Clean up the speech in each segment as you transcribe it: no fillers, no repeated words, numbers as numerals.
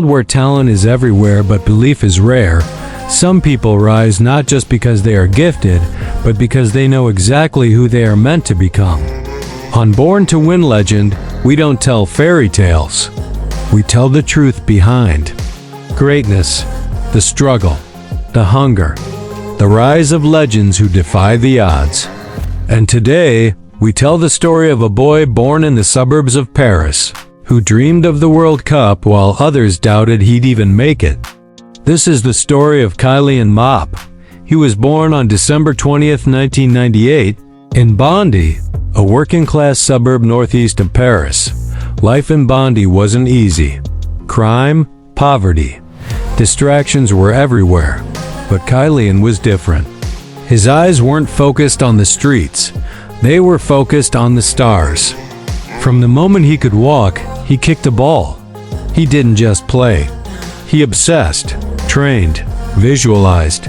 world where talent is everywhere but belief is rare, some people rise not just because they are gifted, but because they know exactly who they are meant to become. On Born to Win Legend, we don't tell fairy tales. We tell the truth behind greatness, the struggle, the hunger, the rise of legends who defy the odds. And today, we tell the story of a boy born in the suburbs of Paris, who dreamed of the World Cup while others doubted he'd even make it. This is the story of Kylian Mbappé. He was born on December 20th, 1998, in Bondy, a working-class suburb northeast of Paris. Life in Bondy wasn't easy. Crime, poverty, distractions were everywhere. But Kylian was different. His eyes weren't focused on the streets. They were focused on the stars. From the moment he could walk, he kicked a ball. He didn't just play. He obsessed, trained, visualized.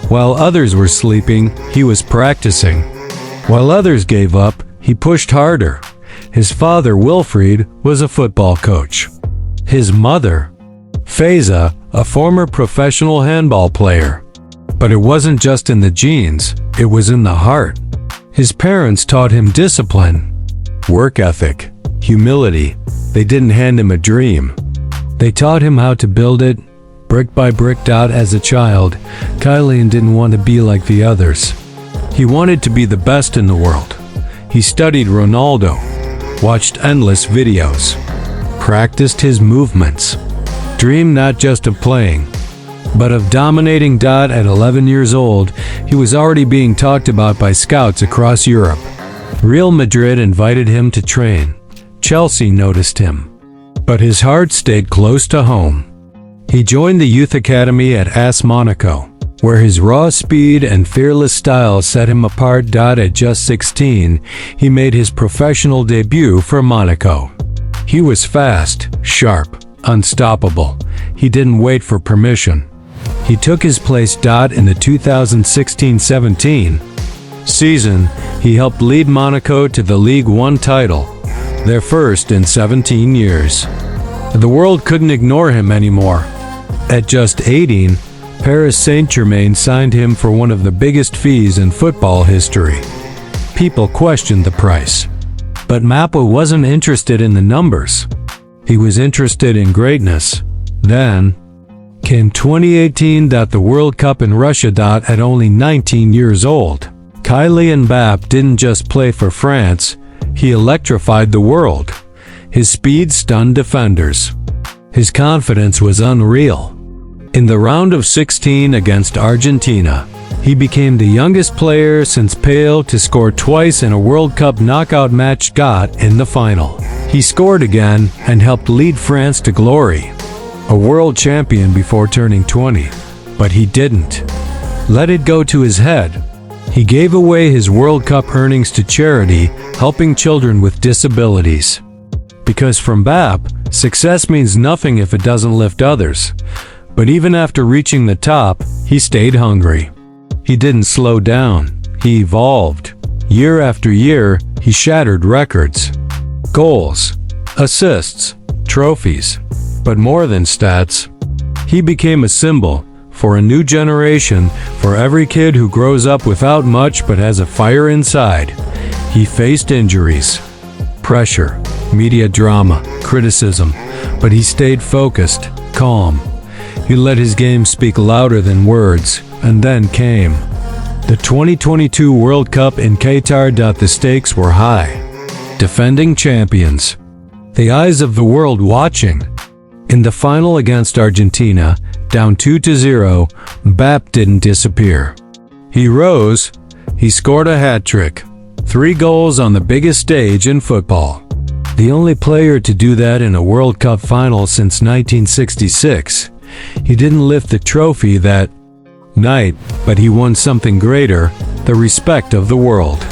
While others were sleeping, he was practicing. While others gave up, he pushed harder. His father, Wilfried, was a football coach. His mother, Faiza, a former professional handball player. But it wasn't just in the genes, it was in the heart. His parents taught him discipline, work ethic, humility. They didn't hand him a dream. They taught him how to build it, brick by brick. As a child, Kylian didn't want to be like the others. He wanted to be the best in the world. He studied Ronaldo, watched endless videos, practiced his movements, dreamed not just of playing, but of dominating. At 11 years old, he was already being talked about by scouts across Europe. Real Madrid invited him to train. Chelsea noticed him. But his heart stayed close to home. He joined the youth academy at AS Monaco, where his raw speed and fearless style set him apart. At just 16, he made his professional debut for Monaco. He was fast, sharp, unstoppable. He didn't wait for permission. He took his place. In the 2016-17 season, he helped lead Monaco to the Ligue 1 title, their first in 17 years. The world couldn't ignore him anymore. At just 18, Paris Saint-Germain signed him for one of the biggest fees in football history. People questioned the price. But Mbappé wasn't interested in the numbers. He was interested in greatness. Then came 2018. The World Cup in Russia. At only 19 years old, Kylian Mbappé didn't just play for France, he electrified the world. His speed stunned defenders. His confidence was unreal. In the round of 16 against Argentina, he became the youngest player since Pelé to score twice in a World Cup knockout match. In the final, he scored again and helped lead France to glory. A world champion before turning 20. But he didn't let it go to his head. He gave away his World Cup earnings to charity, helping children with disabilities. Because for Mbappé, success means nothing if it doesn't lift others. But even after reaching the top, he stayed hungry. He didn't slow down. He evolved. Year after year, he shattered records. Goals, assists, trophies. But more than stats, he became a symbol for a new generation, for every kid who grows up without much but has a fire inside. He faced injuries, pressure, media drama, criticism, but he stayed focused, calm. He let his game speak louder than words, and then came the 2022 World Cup in Qatar. The stakes were high. Defending champions. The eyes of the world watching. In the final against Argentina, down 2-0, Mbappé didn't disappear. He rose. He scored a hat-trick. 3 goals on the biggest stage in football. The only player to do that in a World Cup final since 1966. He didn't lift the trophy that night, but he won something greater, the respect of the world.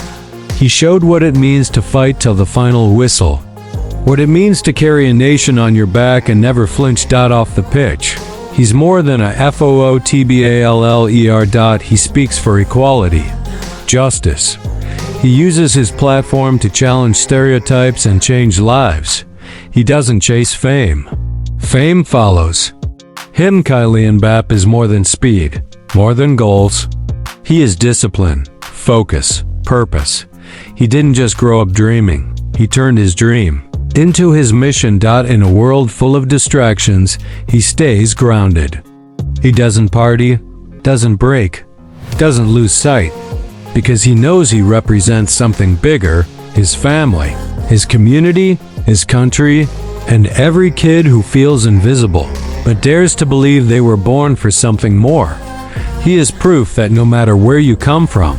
He showed what it means to fight till the final whistle. What it means to carry a nation on your back and never flinch. Off the pitch, he's more than a footballer. He speaks for equality, justice. He uses his platform to challenge stereotypes and change lives. He doesn't chase fame. Fame follows. Kylian Mbappé is more than speed, more than goals. He is discipline, focus, purpose. He didn't just grow up dreaming, he turned his dream into his mission. In a world full of distractions, he stays grounded. He doesn't party, doesn't break, doesn't lose sight, because he knows he represents something bigger: his family, his community, his country, and every kid who feels invisible, but dares to believe they were born for something more. He is proof that no matter where you come from,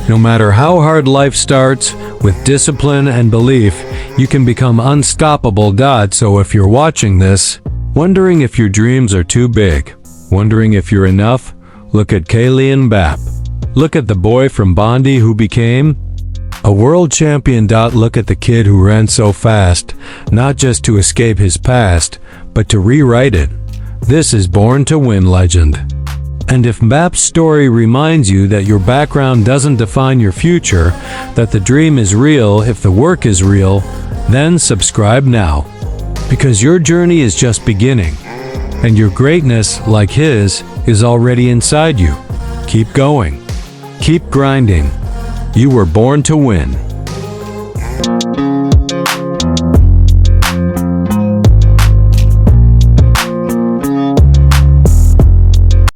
no matter how hard life starts, with discipline and belief, you can become unstoppable. So if you're watching this, wondering if your dreams are too big, wondering if you're enough, look at Kylian Mbappé. Look at the boy from Bondi who became a world champion. Look at the kid who ran so fast, not just to escape his past, but to rewrite it. This is Born to Win legend. And if Mbappé's story reminds you that your background doesn't define your future, that the dream is real if the work is real, then subscribe now. Because your journey is just beginning, and your greatness, like his, is already inside you. Keep going. Keep grinding. You were born to win.